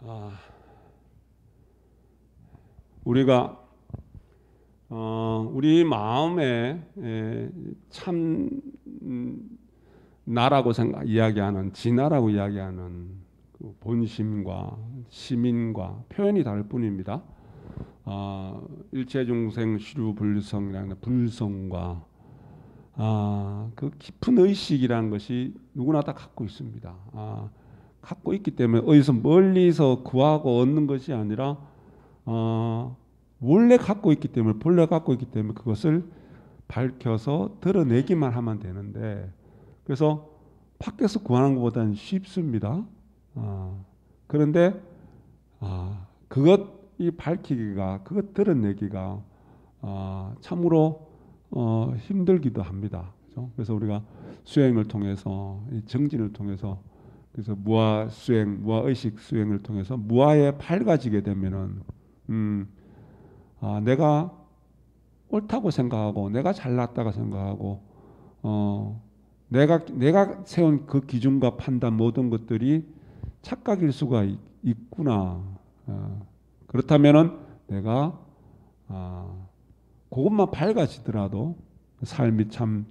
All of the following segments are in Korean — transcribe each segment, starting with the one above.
아, 우리가 우리 마음에 참 나라고 이야기하는 진화라고 이야기하는 그 본심과 시민과 표현이 다를 뿐입니다. 일체중생 시류불성이라는 불성과 그 깊은 의식이라는 것이 누구나 다 갖고 있습니다. 갖고 있기 때문에 어디서 멀리서 구하고 얻는 것이 아니라 원래 갖고 있기 때문에 본래 갖고 있기 때문에 그것을 밝혀서 드러내기만 하면 되는데 그래서 밖에서 구하는 것보다는 쉽습니다. 그런데 그것 이 밝히기가 그것 드러내기가 참으로 힘들기도 합니다. 그렇죠? 그래서 우리가 수행을 통해서 이 정진을 통해서 그래서 무아 수행, 무아 의식 수행을 통해서 무아에 밝아지게 되면은 내가 옳다고 생각하고 내가 잘났다고 생각하고 내가 세운 그 기준과 판단 모든 것들이 착각일 수가 있구나. 그렇다면은 내가 그것만 밝아지더라도 삶이 참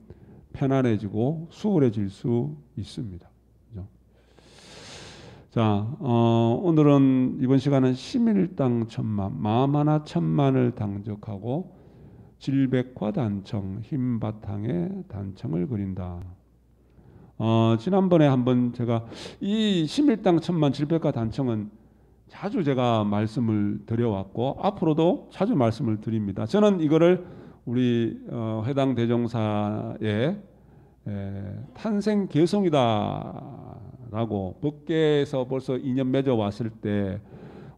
편안해지고 수월해질 수 있습니다. 그죠? 자, 오늘은 이번 시간은 심일당 천만, 마음 하나 천만을 당적하고 질백화 단청, 힘 바탕에 단청을 그린다. 지난번에 한번 제가 이 심일당 천만 질백화 단청은 자주 제가 말씀을 드려왔고 앞으로도 자주 말씀을 드립니다. 저는 이거를 우리 회당 대종사의 탄생 개성이다라고 법계에서 벌써 2년 맺어 왔을 때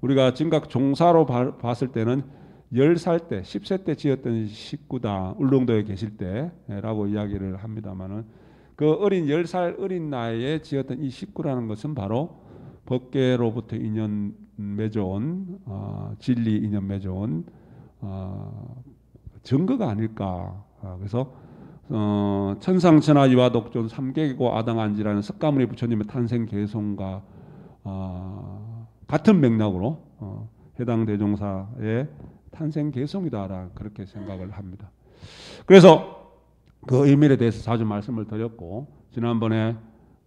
우리가 진각 종사로 봤을 때는 10살 때 10세 때 지었던 식구다 울릉도에 계실 때라고 이야기를 합니다만은 그 어린 10살 어린 나이에 지었던 이 식구라는 것은 바로 법계로부터 인연 맺어온 진리 인연 맺어온 증거가 아닐까. 그래서 천상천하 유아독존 삼계기고 아당안지라는 석가모니 부처님의 탄생 개성과 같은 맥락으로 해당 대종사의 탄생 개성이다라 그렇게 생각을 합니다. 그래서 그 의미에 대해서 자주 말씀을 드렸고 지난번에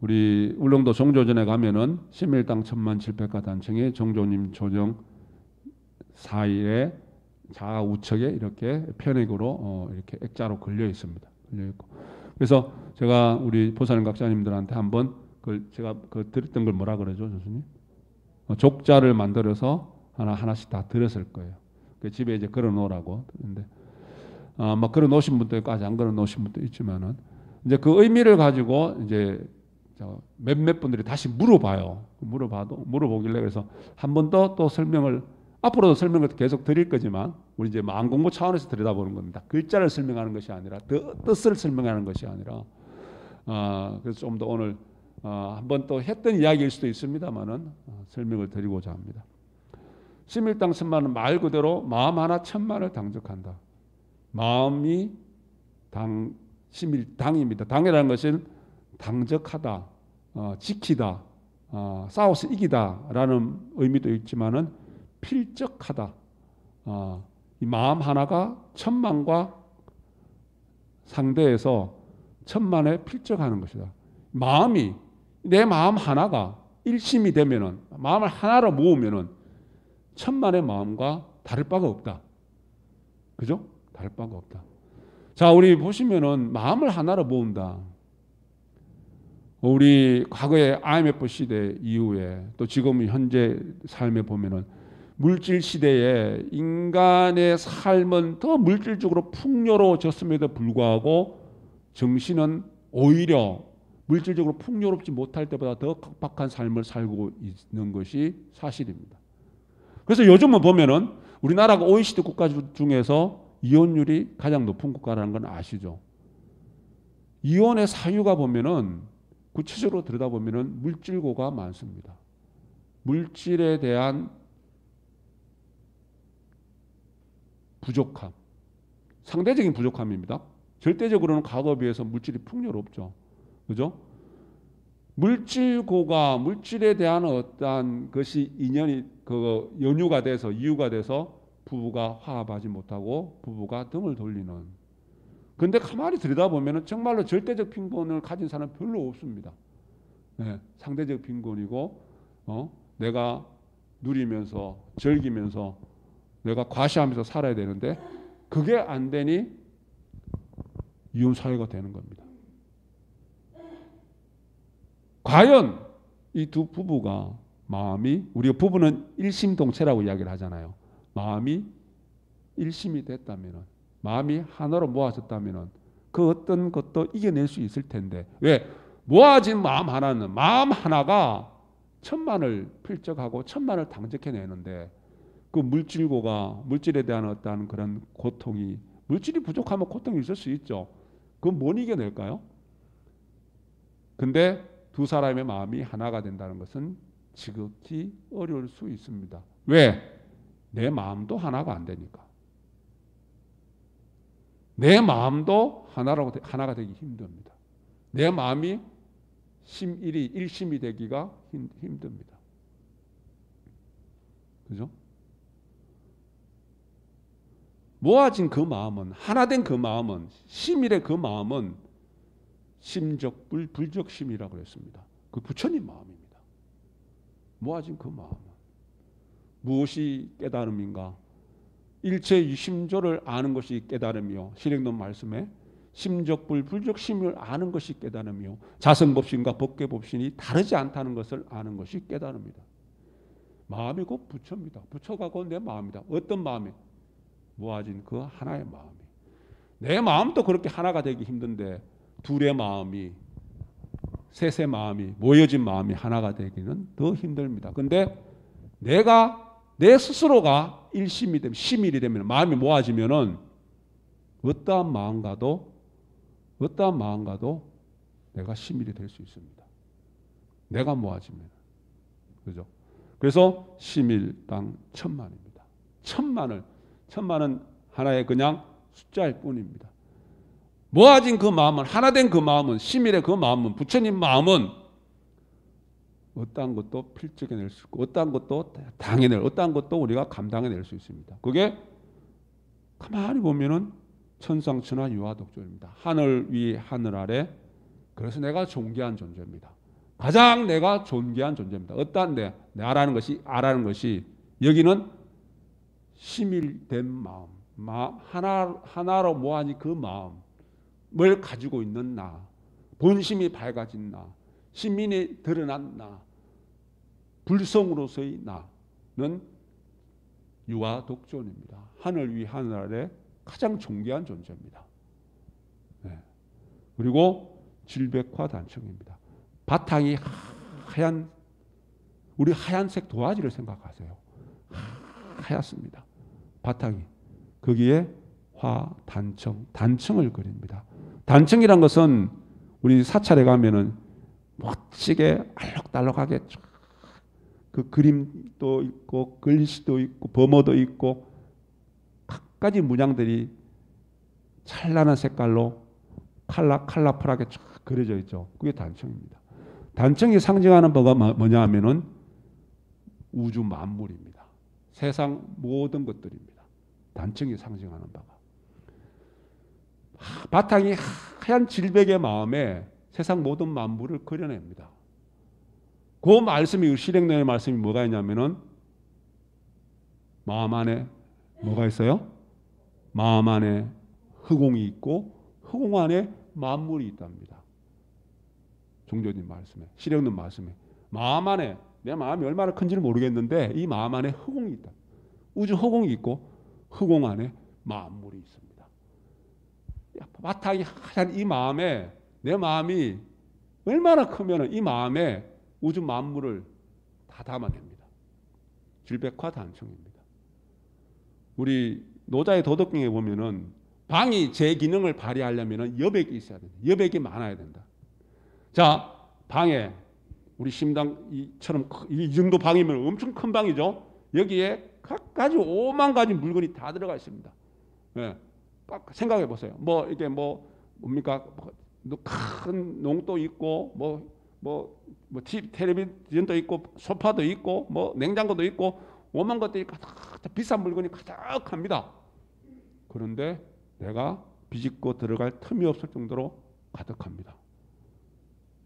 우리 울릉도 종조전에 가면은 심일당 천만 질백화 단청에 종조님 조정 사이에 좌우측에 이렇게 편액으로 이렇게 액자로 걸려 있습니다. 걸려 있고. 그래서 제가 우리 보살님 각자님들한테 한번 그 제가 그 드렸던 걸 뭐라 그러죠, 교수님? 족자를 만들어서 하나씩 다 드렸을 거예요. 그 집에 이제 걸어 놓으라고. 그런데 막 걸어 놓으신 분도 있고 아직 안 걸어 놓으신 분도 있지만은 이제 그 의미를 가지고 이제 몇몇 분들이 다시 물어봐요. 물어보길래 그래서 한 번 더 또 설명을 앞으로도 설명을 계속 드릴 거지만 우리 이제 마음 공부 차원에서 들여다보는 겁니다. 글자를 설명하는 것이 아니라 뜻을 설명하는 것이 아니라 그래서 좀 더 오늘 한 번 또 했던 이야기일 수도 있습니다만은 설명을 드리고자 합니다. 심일당 천만은 말 그대로 마음 하나 천만을 당적한다. 마음이 심일당입니다. 당이라는 것은 당적하다, 지키다, 싸워서 이기다라는 의미도 있지만은 필적하다. 이 마음 하나가 천만과 상대해서 천만에 필적하는 것이다. 마음이 내 마음 하나가 일심이 되면은 마음을 하나로 모으면은 천만의 마음과 다를 바가 없다. 그죠? 다를 바가 없다. 자, 우리 보시면은 마음을 하나로 모은다. 우리 과거의 IMF 시대 이후에 또 지금 현재 삶에 보면은 물질 시대에 인간의 삶은 더 물질적으로 풍요로워졌음에도 불구하고 정신은 오히려 물질적으로 풍요롭지 못할 때보다 더 각박한 삶을 살고 있는 것이 사실입니다. 그래서 요즘은 보면은 우리나라가 OECD 국가 중에서 이혼율이 가장 높은 국가라는 건 아시죠? 이혼의 사유가 보면은 구체적으로 들여다보면은 물질고가 많습니다. 물질에 대한 부족함, 상대적인 부족함입니다. 절대적으로는 과거에 비해서 물질이 풍요롭죠. 그죠? 물질고가 물질에 대한 어떠한 것이 인연이 그 연유가 돼서 이유가 돼서 부부가 화합하지 못하고 부부가 등을 돌리는. 근데 가만히 들여다보면 정말로 절대적 빈곤을 가진 사람 별로 없습니다. 네, 상대적 빈곤이고 내가 누리면서 즐기면서 내가 과시하면서 살아야 되는데 그게 안 되니 이혼 사회가 되는 겁니다. 과연 이 두 부부가 마음이, 우리가 부부는 일심동체라고 이야기를 하잖아요. 마음이 일심이 됐다면, 마음이 하나로 모아졌다면 그 어떤 것도 이겨낼 수 있을 텐데, 왜? 모아진 마음 하나는, 마음 하나가 천만을 필적하고 천만을 당적해내는데, 그 물질고가, 물질에 대한 어떤 그런 고통이, 물질이 부족하면 고통이 있을 수 있죠. 그건 못 이겨낼까요? 근데 두 사람의 마음이 하나가 된다는 것은 지극히 어려울 수 있습니다. 왜? 내 마음도 하나가 안 되니까. 내 마음도 하나가 되기 힘듭니다. 내 마음이 심일이 일심이 되기가 힘듭니다. 그죠? 모아진 그 마음은, 하나된 그 마음은, 심일의 그 마음은 심적불 불적심이라고 그랬습니다. 그 부처님 마음입니다. 모아진 그 마음은 무엇이 깨달음인가? 일체 유심조를 아는 것이 깨달음이요. 실행론 말씀에 심적불 불적심을 아는 것이 깨달음이요. 자성법신과 법계법신이 다르지 않다는 것을 아는 것이 깨달음이다. 마음이 곧 부처입니다. 부처가 곧 내 마음이다. 어떤 마음이? 모아진 그 하나의 마음이. 내 마음도 그렇게 하나가 되기 힘든데 둘의 마음이, 셋의 마음이, 모여진 마음이 하나가 되기는 더 힘듭니다. 근데 내가, 내 스스로가 일심이 되면, 심일이 되면, 마음이 모아지면은 어떠한 마음과도 내가 심일이 될 수 있습니다. 내가 모아지면. 그죠? 그래서 심일당 천만입니다. 천만은 하나의 그냥 숫자일 뿐입니다. 모아진 그 마음은, 하나된 그 마음은, 심일의 그 마음은, 부처님 마음은 어떠한 것도 필적해낼 수 있고, 어떠한 것도 어떠한 것도 우리가 감당해낼 수 있습니다. 그게 가만히 보면은 천상천하 유화독존입니다. 하늘 위 하늘 아래. 그래서 내가 존귀한 존재입니다. 가장 내가 존귀한 존재입니다. 어떠한 나라는 것이 여기는 심일된 마음, 하나로 모아진 그 마음을 가지고 있는 나, 본심이 밝아진 나, 신민이 드러난 나, 불성으로서의 나는 유화독존입니다. 하늘 위 하늘 아래 가장 존귀한 존재입니다. 네. 그리고 질백화단청입니다. 바탕이 하얀, 우리 하얀색 도화지를 생각하세요. 하얗습니다. 바탕이. 거기에 화단청, 단청을 그립니다. 단청이란 것은 우리 사찰에 가면은 멋지게 알록달록하게 그 그림도 있고 글씨도 있고 범어도 있고 각가지 문양들이 찬란한 색깔로 컬러풀하게 쫙 그려져 있죠. 그게 단청입니다. 단청이 상징하는 바가 뭐냐 하면은 우주 만물입니다. 세상 모든 것들입니다. 단청이 상징하는 바가. 바탕이 하얀 질백의 마음에 세상 모든 만물을 그려냅니다. 그 말씀이, 실행론의 말씀이 뭐가 있냐면은 마음 안에 뭐가 있어요? 마음 안에 흑공이 있고 흑공 안에 만물이 있답니다. 종교님 말씀에, 실행론 말씀에 마음 안에, 내 마음이 얼마나 큰지는 모르겠는데 이 마음 안에 흑공이 있다. 우주 흑공이 있고 흑공 안에 만물이 있습니다. 바탕이 하얀 이 마음에, 내 마음이 얼마나 크면 이 마음에 우주 만물을 다 담아냅니다. 질백화단청입니다. 우리 노자의 도덕경에 보면은 방이 제 기능을 발휘하려면 여백이 있어야 된다. 여백이 많아야 된다. 자, 방에 우리 심당처럼 이 정도 방이면 엄청 큰 방이죠. 여기에 각가지 5만 가지 물건이 다 들어가 있습니다. 네. 생각해 보세요. 뭐 이게 뭡니까? 큰 농도 있고 텔레비전도 있고 소파도 있고 냉장고도 있고 오만 것들이 가득 비싼 물건이 가득합니다. 그런데 내가 비집고 들어갈 틈이 없을 정도로 가득합니다.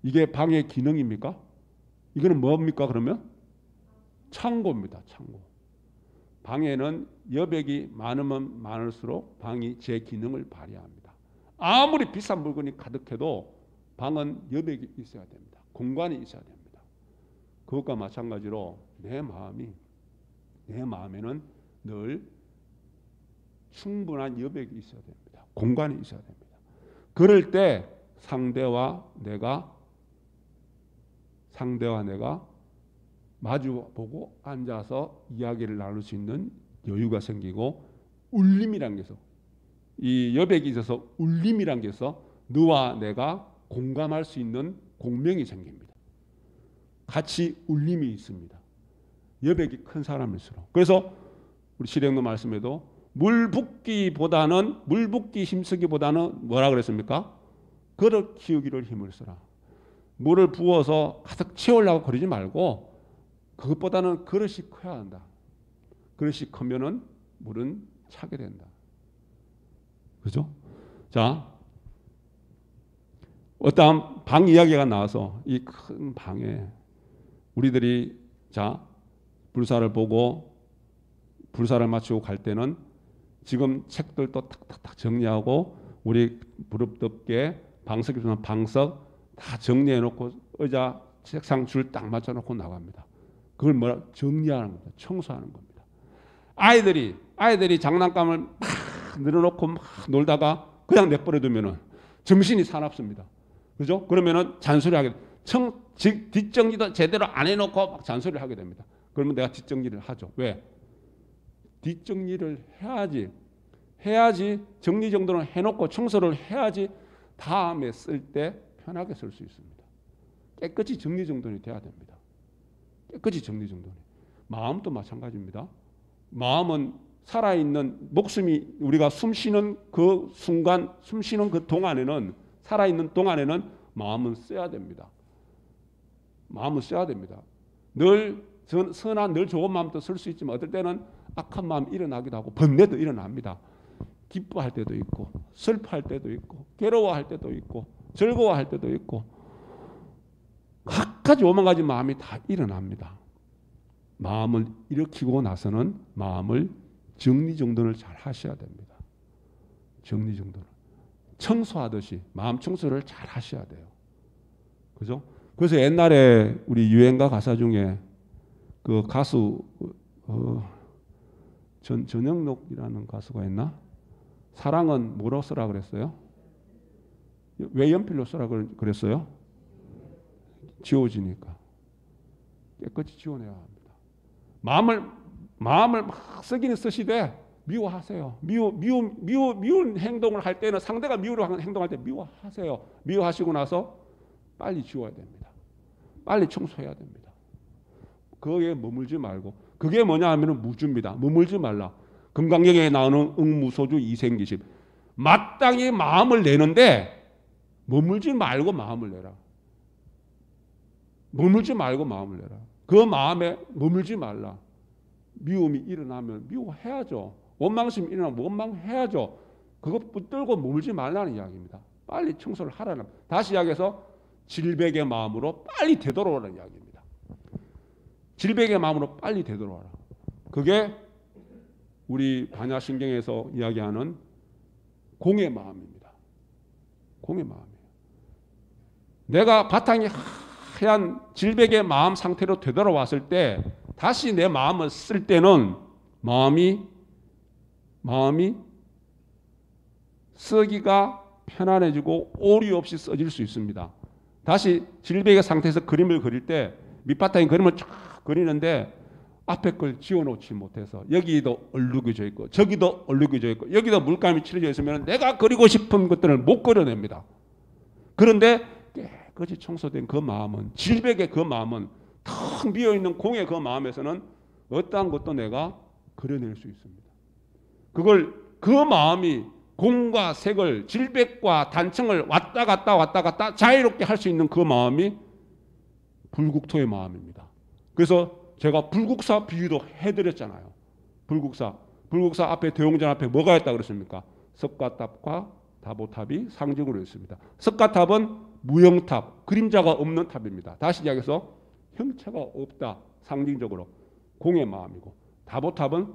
이게 방의 기능입니까? 이거는 뭡니까 그러면? 창고입니다. 창고. 방에는 여백이 많으면 많을수록 방이 제 기능을 발휘합니다. 아무리 비싼 물건이 가득해도 방은 여백이 있어야 됩니다. 공간이 있어야 됩니다. 그것과 마찬가지로 내 마음에는 늘 충분한 여백이 있어야 됩니다. 공간이 있어야 됩니다. 그럴 때 상대와 내가 마주보고 앉아서 이야기를 나눌 수 있는 여유가 생기고 울림이란 게 있어. 이 여백이 있어서 울림이란 게 있어. 너와 내가 공감할 수 있는 공명이 생깁니다. 같이 울림이 있습니다. 여백이 큰 사람일수록. 그래서 우리 실행도 말씀에도 물 붓기 힘쓰기보다는 뭐라 그랬습니까? 그릇 키우기를 힘을 쓰라. 물을 부어서 가득 채우려고 그러지 말고 그것보다는 그릇이 커야 한다. 그릇이 크면은 물은 차게 된다. 그죠? 자, 어떠한 방 이야기가 나와서 이 큰 방에 우리들이 불사를 보고 불사를 마치고 갈 때는 지금 책들도 탁탁탁 정리하고 우리 부럽게 방석이 주는 방석 다 정리해 놓고 의자 책상 줄 딱 맞춰 놓고 나갑니다. 그걸 뭐라 정리하는 겁니다. 청소하는 겁니다. 아이들이 장난감을 막 늘어놓고 막 놀다가 그냥 내버려 두면은 정신이 사납습니다. 그죠? 그러면은 잔소리하게 뒷정리도 제대로 안 해놓고 막 잔소리를 하게 됩니다. 그러면 내가 뒷정리를 하죠. 왜? 뒷정리를 해야지 정리 정도는 해놓고 청소를 해야지 다음에 쓸 때 편하게 쓸 수 있습니다. 깨끗이 정리정돈이 돼야 됩니다. 깨끗이 정리정돈이. 마음도 마찬가지입니다. 마음은 살아있는 목숨이 우리가 숨쉬는 그 순간 숨쉬는 그 동안에는 살아있는 동안에는 마음은 써야 됩니다. 마음은 써야 됩니다. 늘 선한 늘 좋은 마음도 쓸 수 있지만 어떨 때는 악한 마음 일어나기도 하고 번뇌도 일어납니다. 기뻐할 때도 있고 슬퍼할 때도 있고 괴로워할 때도 있고 즐거워할 때도 있고 각가지 오만 가지 마음이 다 일어납니다. 마음을 일으키고 나서는 마음을 정리정돈을 잘 하셔야 됩니다. 정리정돈을 청소하듯이 마음 청소를 잘 하셔야 돼요. 그죠? 그래서 옛날에 우리 유행가 가사 중에 그 가수 전영록이라는 가수가 있나? 사랑은 뭐로 쓰라 그랬어요? 왜 연필로 쓰라 그랬어요? 지워지니까. 깨끗이 지워내야 합니다. 마음을 막 쓰기는 쓰시되 미워하세요. 미운 행동을 할 때는 상대가 미우는 행동할 때 미워하세요. 미워하시고 나서 빨리 지워야 됩니다. 빨리 청소해야 됩니다. 거기에 머물지 말고. 그게 뭐냐 하면 무주입니다. 머물지 말라. 금강경에 나오는 응무소주 이생기심. 마땅히 마음을 내는데 머물지 말고 마음을 내라. 머물지 말고 마음을 내라. 그 마음에 머물지 말라. 미움이 일어나면 미워해야죠. 원망심이 일어나면 원망해야죠. 그것 붙들고 머물지 말라는 이야기입니다. 빨리 청소를 하라는. 다시 이야기해서 질백의 마음으로 빨리 되돌아오라는 이야기입니다. 질백의 마음으로 빨리 되돌아와라. 그게 우리 반야신경에서 이야기하는 공의 마음입니다. 공의 마음이에요. 내가 바탕이 하얀 질백의 마음 상태로 되돌아왔을 때 다시 내 마음을 쓸 때는 마음이 쓰기가 편안해지고 오류 없이 써질 수 있습니다. 다시 질백의 상태에서 그림을 그릴 때 밑바탕에 그림을 쫙 그리는데 앞에 걸 지워놓지 못해서 여기도 얼룩이져 있고 저기도 얼룩이져 있고 여기도 물감이 칠해져 있으면 내가 그리고 싶은 것들을 못 그려냅니다. 그런데 깨끗이 청소된 그 마음은 질백의 그 마음은 텅 비어있는 공의 그 마음에서는 어떠한 것도 내가 그려낼 수 있습니다. 그 마음이 공과 색을 질백과 단청을 왔다 갔다 자유롭게 할 수 있는 그 마음이 불국토의 마음입니다. 그래서 제가 불국사 비유도 해드렸잖아요. 불국사 앞에 대웅전 앞에 뭐가 있다 그랬습니까? 석가탑과 다보탑이 상징으로 있습니다. 석가탑은 무형탑, 그림자가 없는 탑입니다. 다시 이야기해서 형체가 없다, 상징적으로 공의 마음이고, 다보탑은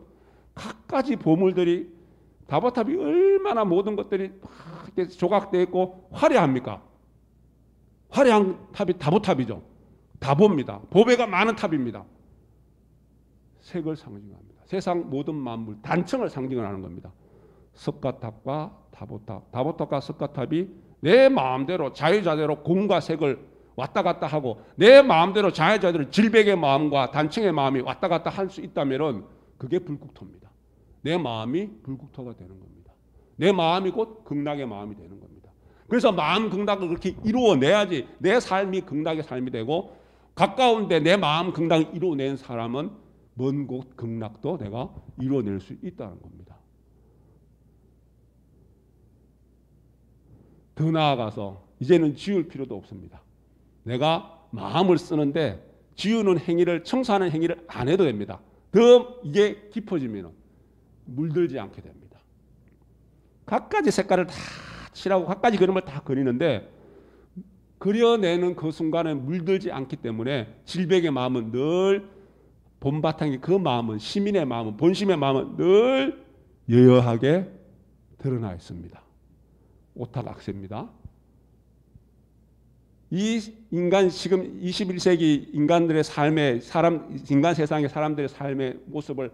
갖가지 보물들이, 다보탑이 얼마나 모든 것들이 조각되어 있고 화려합니까? 화려한 탑이 다보탑이죠. 다보입니다. 보배가 많은 탑입니다. 색을 상징합니다. 세상 모든 만물, 단청을 상징하는 겁니다. 석가탑과 다보탑, 다보탑과 석가탑이 내 마음대로 자유자재로 공과 색을 왔다 갔다 하고 내 마음대로 자유자재로 질백의 마음과 단청의 마음이 왔다 갔다 할 수 있다면 그게 불국토입니다. 내 마음이 불국토가 되는 겁니다. 내 마음이 곧 극락의 마음이 되는 겁니다. 그래서 마음 극락을 그렇게 이루어내야지 내 삶이 극락의 삶이 되고, 가까운데 내 마음 극락을 이루어낸 사람은 먼 곳 극락도 내가 이루어낼 수 있다는 겁니다. 더 나아가서 이제는 지울 필요도 없습니다. 내가 마음을 쓰는데 지우는 행위를, 청소하는 행위를 안 해도 됩니다. 더 이게 깊어지면 물들지 않게 됩니다. 갖가지 색깔을 다 칠하고 갖가지 그림을 다 그리는데 그려내는 그 순간에 물들지 않기 때문에 질백의 마음은 늘 본바탕이, 그 마음은, 시민의 마음은, 본심의 마음은 늘 여여하게 드러나 있습니다. 오탁악세입니다. 이 인간, 지금 21세기 인간들의 삶의, 인간 세상의 사람들의 삶의 모습을,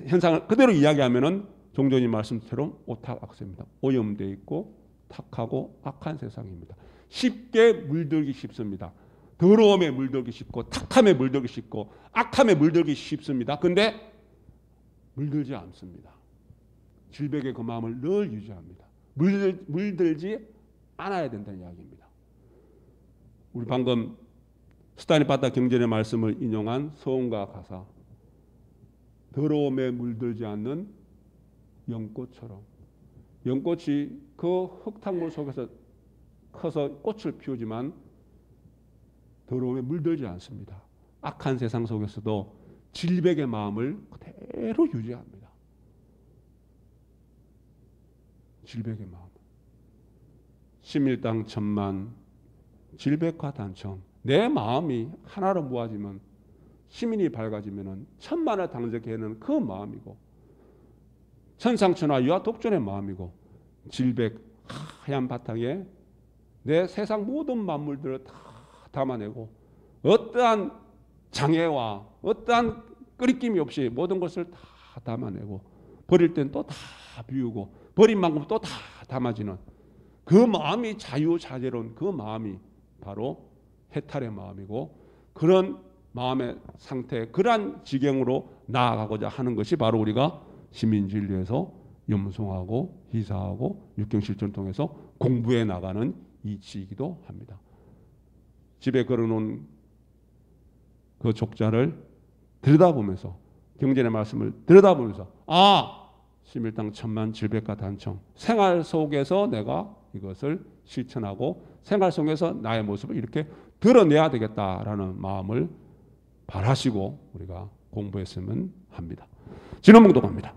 현상을 그대로 이야기하면은 종전이 말씀처럼 오탁악세입니다. 오염되어 있고 탁하고 악한 세상입니다. 쉽게 물들기 쉽습니다. 더러움에 물들기 쉽고 탁함에 물들기 쉽고 악함에 물들기 쉽습니다. 근데 물들지 않습니다. 질백의 그 마음을 늘 유지합니다. 물들지 않아야 된다는 이야기입니다. 우리 방금 스타니파타 경전의 말씀을 인용한 서원과 가사, 더러움에 물들지 않는 연꽃처럼, 연꽃이 그 흙탕물 속에서 커서 꽃을 피우지만 더러움에 물들지 않습니다. 악한 세상 속에서도 질백의 마음을 그대로 유지합니다. 질백의 마음. 심일당 천만, 질백과 단청. 내 마음이 하나로 모아지면, 시민이 밝아지면 천만을 당적해는 그 마음이고, 천상천하 유아 독존의 마음이고, 질백 하얀 바탕에 내 세상 모든 만물들을 다 담아내고 어떠한 장애와 어떠한 끄리낌이 없이 모든 것을 다 담아내고, 버릴 땐 또 다 비우고 버린 만큼 또 다 담아지는 그 마음이 자유자재로운 그 마음이 바로 해탈의 마음이고, 그런 마음의 상태, 그러한 지경으로 나아가고자 하는 것이 바로 우리가 시민진리에서 염송하고 희사하고 육경실천을 통해서 공부해 나가는 이치이기도 합니다. 집에 걸어놓은 그 족자를 들여다보면서, 경전의 말씀을 들여다보면서, 심일당 천만 질백과 단청, 생활 속에서 내가 이것을 실천하고 생활 속에서 나의 모습을 이렇게 드러내야 되겠다라는 마음을 바라시고 우리가 공부했으면 합니다. 진원봉독합니다.